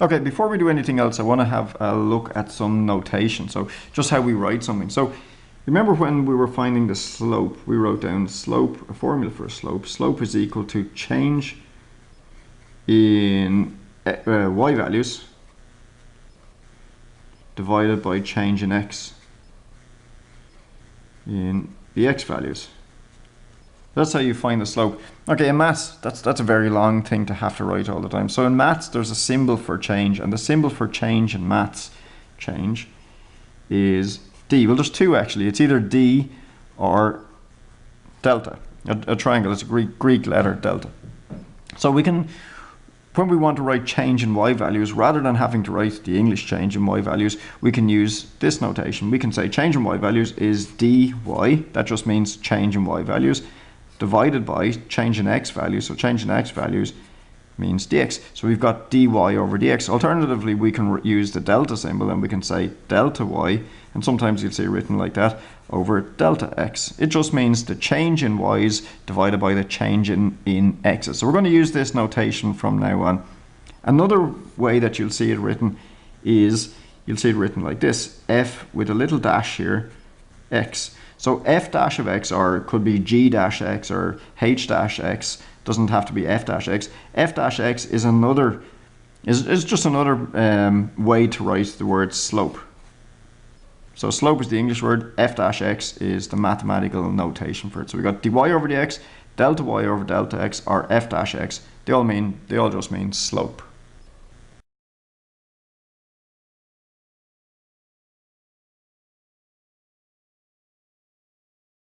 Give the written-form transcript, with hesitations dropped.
Okay, before we do anything else, I want to have a look at some notation. So just how we write something. So remember when we were finding the slope, we wrote down slope, a formula for a slope. Slope is equal to change in y values divided by change in x in the x values. That's how you find the slope. Okay, in maths, that's a very long thing to have to write all the time. So in maths, there's a symbol for change, and the symbol for change in maths, change, is d. Well, there's two actually. It's either d or delta. A triangle, it's a Greek letter, delta. So we can, when we want to write change in y values, rather than having to write the English change in y values, we can use this notation. We can say change in y values is dy, that just means change in y values, divided by change in x values. So change in x values means dx. So we've got dy over dx. Alternatively, we can use the delta symbol and we can say delta y, and sometimes you'll see it written like that, over delta x. It just means the change in y's divided by the change in x's. So we're going to use this notation from now on. Another way that you'll see it written is, you'll see it written like this, f with a little dash here, x. So f dash of x, or it could be g dash x or h dash x, doesn't have to be f dash x. F dash x is another, is just another way to write the word slope. So slope is the English word, f dash x is the mathematical notation for it. So we got dy over dx, delta y over delta x, or f dash x. They all just mean slope.